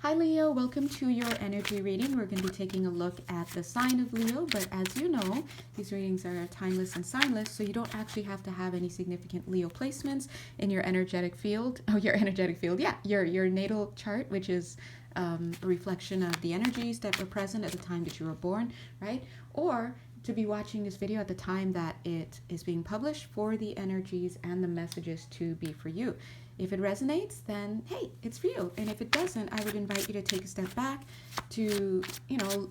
Hi Leo, welcome to your energy reading. We're going to be taking a look at the sign of Leo, but as you know, these readings are timeless and signless, so you don't actually have to have any significant Leo placements in your energetic field. Oh, your energetic field, yeah, your natal chart, which is a reflection of the energies that were present at the time that you were born, right? Or to be watching this video at the time that it is being published for the energies and the messages to be for you. If it resonates, then hey, it's for you. And if it doesn't, I would invite you to take a step back to,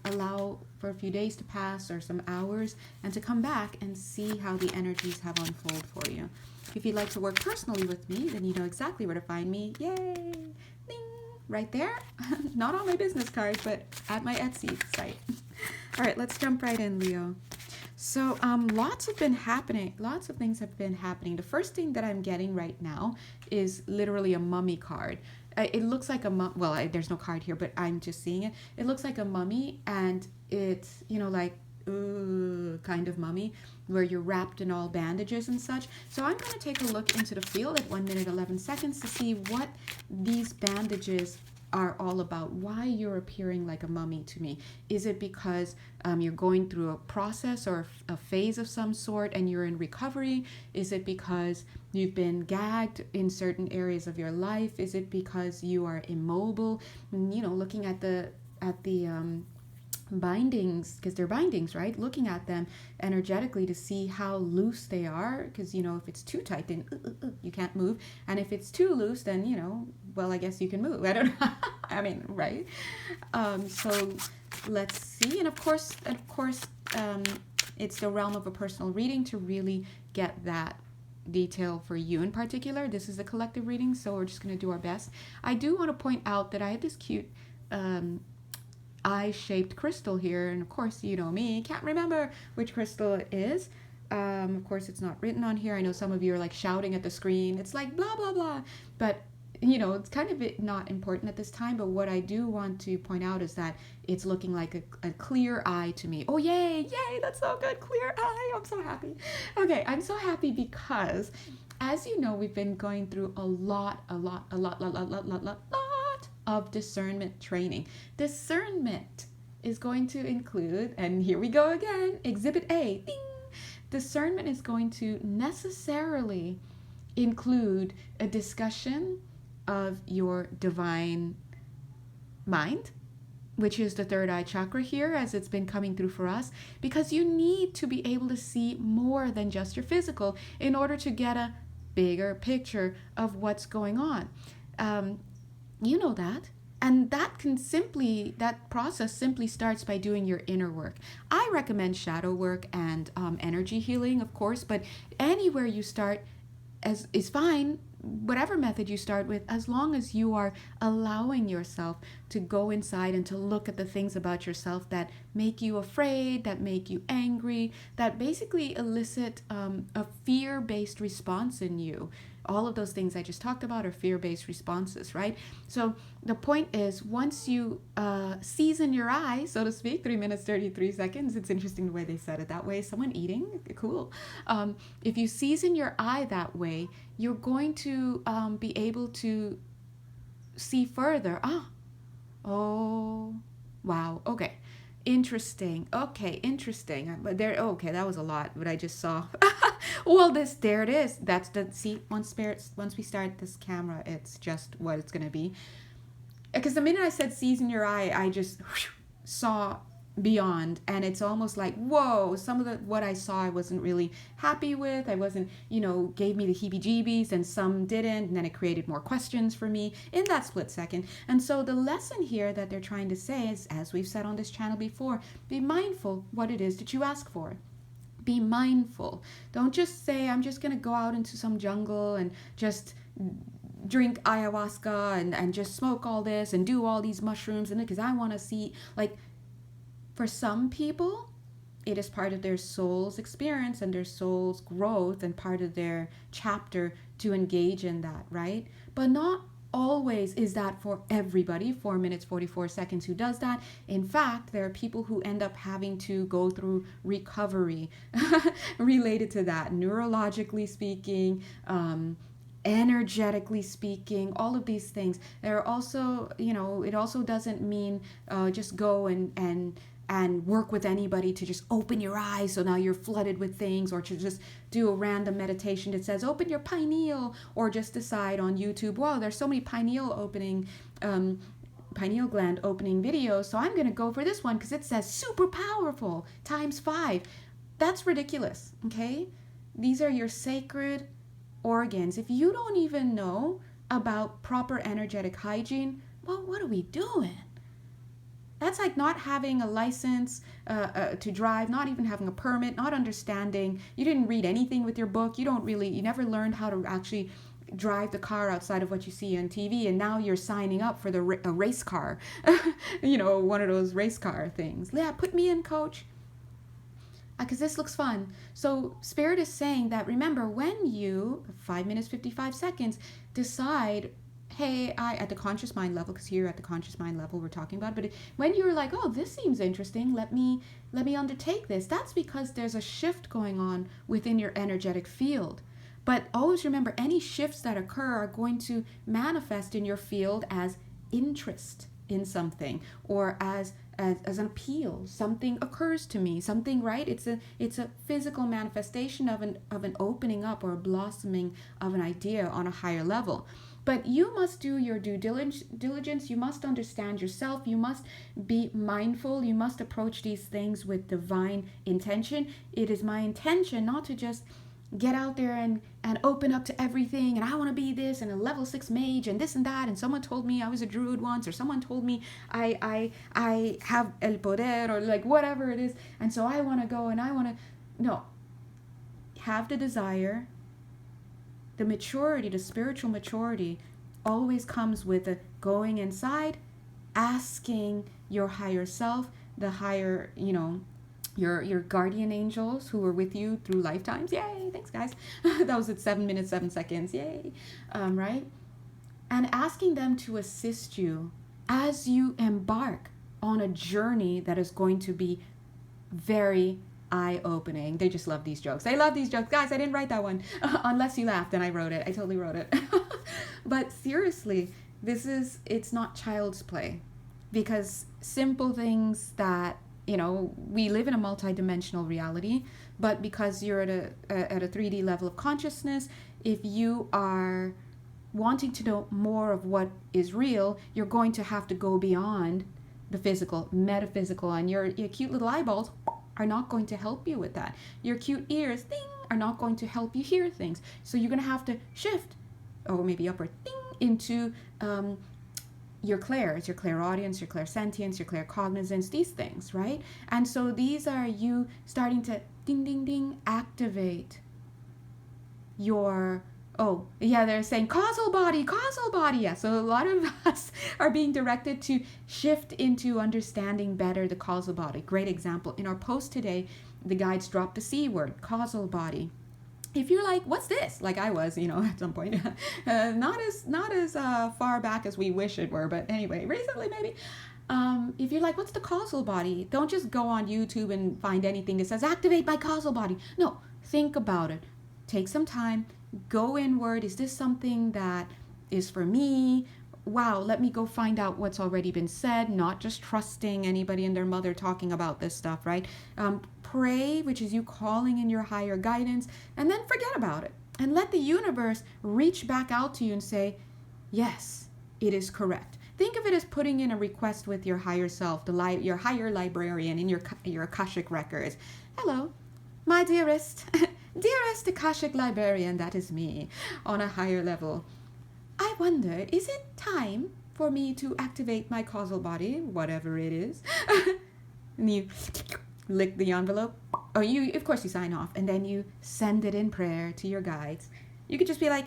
allow for a few days to pass or some hours and to come back and see how the energies have unfolded for you. If you'd like to work personally with me, then you know exactly where to find me. Yay! Ding! Right there. Not on my business card, but at my Etsy site. All right, let's jump right in, Leo. So lots of things have been happening. The first thing that I'm getting right now is literally a mummy card. It looks like a well, there's no card here, but I'm just seeing it. It looks like a mummy, and it's, kind of mummy where you're wrapped in all bandages and such. So I'm going to take a look into the field at 1 minute 11 seconds to see what these bandages are all about, why you're appearing like a mummy to me. Is it because you're going through a process or a phase of some sort and you're in recovery? Is it because you've been gagged in certain areas of your life? Is it because you are immobile? Looking at the bindings, because they're bindings, right? Looking at them energetically to see how loose they are, because if it's too tight, then you can't move, and if it's too loose, then well, I guess you can move. I don't know. I mean, right? So let's see. And of course, it's the realm of a personal reading to really get that detail for you in particular. This is a collective reading, so we're just going to do our best. I do want to point out that I have this cute eye-shaped crystal here, and of course, you know me, can't remember which crystal it is. Of course, it's not written on here. I know some of you are like shouting at the screen. It's like blah blah blah, but it's kind of not important at this time. But what I do want to point out is that it's looking like a clear eye to me. Oh yay, that's so good, clear eye. I'm so happy. Okay, I'm so happy because, as you know, we've been going through a lot of discernment training. Discernment is going to include, and here we go again, Exhibit A, ding! Discernment is going to necessarily include a discussion of your divine mind, which is the third eye chakra here, as it's been coming through for us, because you need to be able to see more than just your physical in order to get a bigger picture of what's going on. You know that. And that process simply starts by doing your inner work. I recommend shadow work and energy healing, of course, but anywhere you start is fine, whatever method you start with, as long as you are allowing yourself to go inside and to look at the things about yourself that make you afraid, that make you angry, that basically elicit a fear-based response in you. All of those things I just talked about are fear-based responses, right? So the point is, once you season your eye, so to speak, 3 minutes, 33 seconds, it's interesting the way they said it that way. Someone eating, cool. If you season your eye that way, you're going to be able to see further. Oh, wow, okay. Interesting. Okay, interesting. But that was a lot, but I just saw. Well, there it is. That's once we start this camera, it's just what it's going to be. Because the minute I said season your eye, I just saw beyond, and it's almost like, whoa, some of what I saw I wasn't really happy with. I wasn't, gave me the heebie-jeebies, and some didn't, and then it created more questions for me in that split second. And so the lesson here that they're trying to say is, as we've said on this channel before, be mindful what it is that you ask for. Be mindful. Don't just say, I'm just going to go out into some jungle and just drink ayahuasca and just smoke all this and do all these mushrooms, and because I want to see, like, for some people, it is part of their soul's experience and their soul's growth and part of their chapter to engage in that, right? But not always is that for everybody. 4 minutes, 44 seconds who does that. In fact, there are people who end up having to go through recovery related to that, neurologically speaking, energetically speaking, all of these things. There are also, it also doesn't mean just go and work with anybody to just open your eyes so now you're flooded with things, or to just do a random meditation that says open your pineal, or just decide on YouTube, wow, there's so many pineal gland opening videos, so I'm going to go for this one because it says super powerful times 5. That's ridiculous, okay? These are your sacred organs. If you don't even know about proper energetic hygiene, well, what are we doing? That's like not having a license to drive, not even having a permit, not understanding. You didn't read anything with your book. You never learned how to actually drive the car outside of what you see on TV, and now you're signing up for a race car, one of those race car things. Yeah, put me in, coach, because this looks fun. So Spirit is saying that, remember, when you, 5 minutes, 55 seconds, decide, hey, at the conscious mind level, because here at the conscious mind level we're talking about, but when you're like, oh, this seems interesting, let me undertake this, that's because there's a shift going on within your energetic field. But always remember, any shifts that occur are going to manifest in your field as interest in something, or as an appeal. Something occurs to me, something, right? It's a physical manifestation of an opening up or a blossoming of an idea on a higher level. But you must do your due diligence. You must understand yourself. You must be mindful. You must approach these things with divine intention. It is my intention not to just get out there and open up to everything, and I want to be this and a level 6 mage and this and that, and someone told me I was a druid once, or someone told me I have el poder, or like whatever it is, and so I want to go and I want to. No. Have the desire. The maturity, the spiritual maturity, always comes with the going inside, asking your higher self, the higher, your guardian angels who were with you through lifetimes. Yay, thanks guys. That was at 7 minutes, 7 seconds. Yay. Right? And asking them to assist you as you embark on a journey that is going to be very eye-opening. They just love these jokes. They love these jokes. Guys, I didn't write that one. Unless you laughed and I wrote it. I totally wrote it. But seriously, it's not child's play. Because simple things that, we live in a multidimensional reality, but because you're at a 3D level of consciousness, if you are wanting to know more of what is real, you're going to have to go beyond the physical, metaphysical, and your cute little eyeballs are not going to help you with that. Your cute ears, ding, are not going to help you hear things. So you're going to have to shift, or maybe upward, ding, into your clairs, your clairaudience, your clairsentience, your claircognizance, these things, right? And so these are you starting to ding, ding, ding, activate your, oh, yeah, they're saying causal body. Yeah, so a lot of us are being directed to shift into understanding better the causal body. Great example. In our post today, the guides dropped the C word, causal body. If you're like, what's this? Like I was, at some point, not as far back as we wish it were, but anyway, recently maybe. If you're like, what's the causal body? Don't just go on YouTube and find anything that says activate my causal body. No, think about it. Take some time. Go inward. Is this something that is for me? Wow, let me go find out what's already been said, not just trusting anybody and their mother talking about this stuff, right? Pray, which is you calling in your higher guidance, and then forget about it. And let the universe reach back out to you and say, yes, it is correct. Think of it as putting in a request with your higher self, your higher librarian in your Akashic records. Hello, my dearest Akashic librarian, that is me, on a higher level. I wonder, is it time for me to activate my causal body, whatever it is? And you lick the envelope. Oh, of course you sign off, and then you send it in prayer to your guides. You could just be like,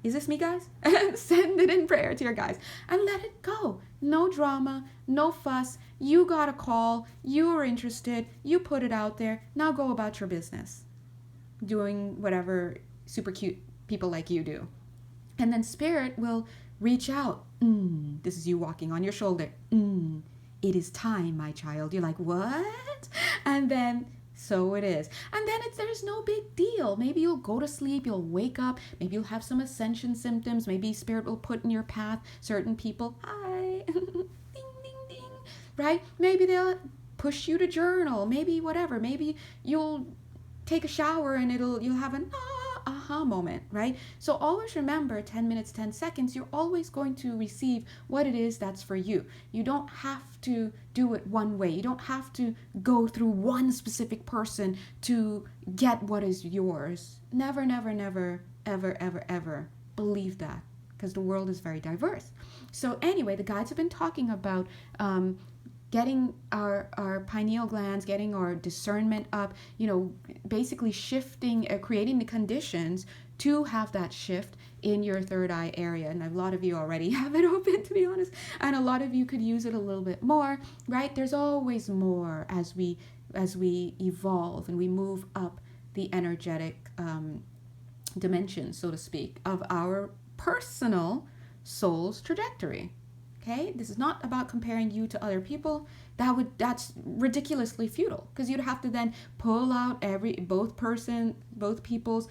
is this me, guys? Send it in prayer to your guides and let it go. No drama, no fuss. You got a call, you were interested, you put it out there. Now go about your business, doing whatever super cute people like you do. And then Spirit will reach out. This is you walking on your shoulder. It is time, my child. You're like, what? And then So it is. And then there's no big deal. Maybe you'll go to sleep, you'll wake up, maybe you'll have some ascension symptoms, maybe spirit will put in your path certain people. Hi. Ding, ding, ding. Right? Maybe they'll push you to journal, maybe whatever. Maybe you'll take a shower and you'll have an aha moment, right? So always remember 10 minutes, 10 seconds, you're always going to receive what it is that's for you. You don't have to do it one way. You don't have to go through one specific person to get what is yours. Never, never, never, ever, ever, ever believe that, because the world is very diverse. So anyway, the guides have been talking about getting our pineal glands, getting our discernment up, basically shifting, creating the conditions to have that shift in your third eye area. And a lot of you already have it open, to be honest, and a lot of you could use it a little bit more, right? There's always more as we evolve and we move up the energetic dimension, so to speak, of our personal soul's trajectory. Okay, this is not about comparing you to other people. That's ridiculously futile, because you'd have to then pull out both people's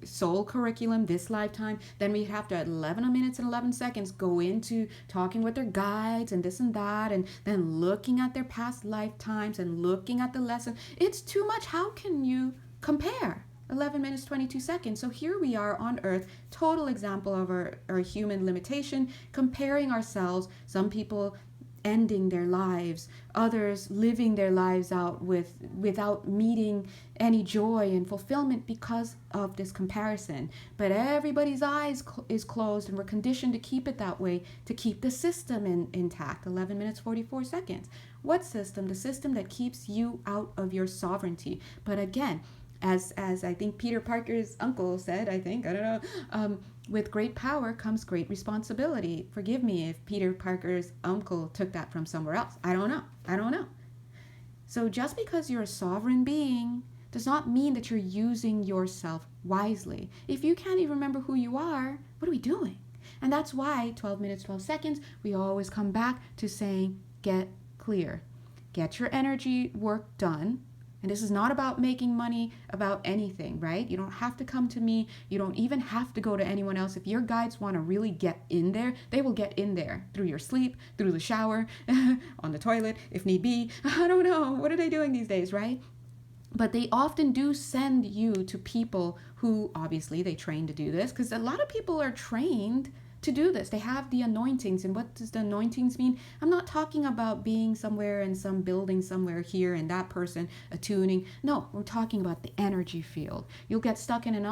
soul curriculum this lifetime. Then we'd have to at 11 minutes and 11 seconds go into talking with their guides and this and that, and then looking at their past lifetimes and looking at the lesson. It's too much. How can you compare? 11 minutes, 22 seconds. So here we are on Earth, total example of our human limitation, comparing ourselves, some people ending their lives, others living their lives out without meeting any joy and fulfillment because of this comparison. But everybody's eyes is closed, and we're conditioned to keep it that way, to keep the system intact. 11 minutes, 44 seconds. What system? The system that keeps you out of your sovereignty. But again, as I think Peter Parker's uncle said, I don't know, with great power comes great responsibility. Forgive me if Peter Parker's uncle took that from somewhere else. I don't know. So just because you're a sovereign being does not mean that you're using yourself wisely. If you can't even remember who you are, what are we doing? And that's why 12 minutes, 12 seconds, we always come back to saying, get clear. Get your energy work done. And this is not about making money, about anything, right? You don't have to come to me. You don't even have to go to anyone else. If your guides want to really get in there, they will get in there through your sleep, through the shower, on the toilet, if need be. I don't know. What are they doing these days, right? But they often do send you to people who, obviously, they train to do this, because a lot of people are trained to do this. They have the anointings. And what does the anointings mean? I'm not talking about being somewhere in some building somewhere here and that person attuning. No, we're talking about the energy field. You'll get stuck in an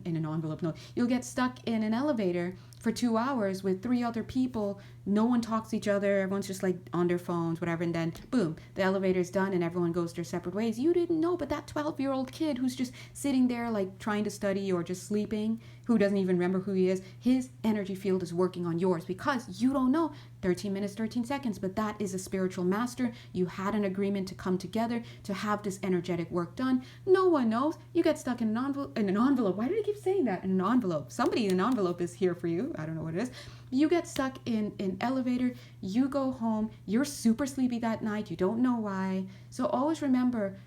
envelope. No, you'll get stuck in an elevator for 2 hours with 3 other people. No one talks to each other. Everyone's just like on their phones, whatever. And then boom, the elevator's done and everyone goes their separate ways. You didn't know, but that 12-year-old kid who's just sitting there like trying to study or just sleeping, who doesn't even remember who he is, his energy field is working on yours because you don't know. 13 minutes, 13 seconds, but that is a spiritual master. You had an agreement to come together to have this energetic work done. No one knows. You get stuck in an envelope. Why did I keep saying that? In an envelope. Somebody in an envelope is here for you. I don't know what it is. You get stuck in an elevator. You go home. You're super sleepy that night. You don't know why. So always remember,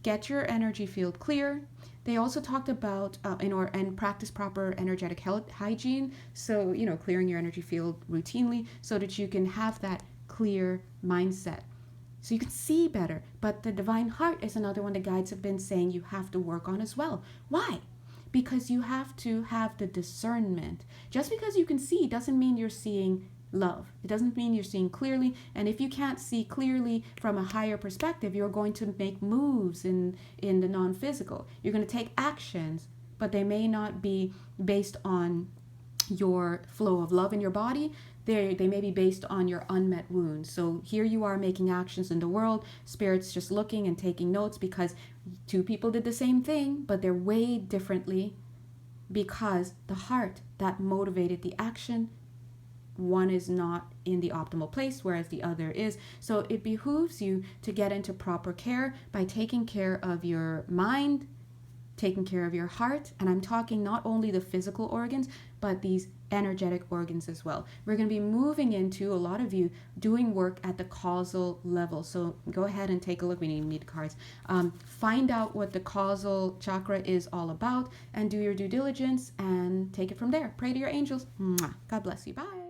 get your energy field clear. They also talked about and practice proper energetic health hygiene. So, clearing your energy field routinely so that you can have that clear mindset. So you can see better. But the divine heart is another one the guides have been saying you have to work on as well. Why? Because you have to have the discernment. Just because you can see doesn't mean you're seeing love. It doesn't mean you're seeing clearly. And if you can't see clearly from a higher perspective, you're going to make moves in the non-physical. You're going to take actions, but they may not be based on your flow of love in your body. They may be based on your unmet wounds. So here you are making actions in the world. Spirit's just looking and taking notes because 2 people did the same thing, but they're weighed differently because the heart that motivated the action, one is not in the optimal place, whereas the other is. So it behooves you to get into proper care by taking care of your mind, taking care of your heart. And I'm talking not only the physical organs, but these energetic organs as well. We're going to be moving into, a lot of you, doing work at the causal level. So go ahead and take a look. We need cards. Find out what the causal chakra is all about and do your due diligence and take it from there. Pray to your angels. Mwah. God bless you. Bye.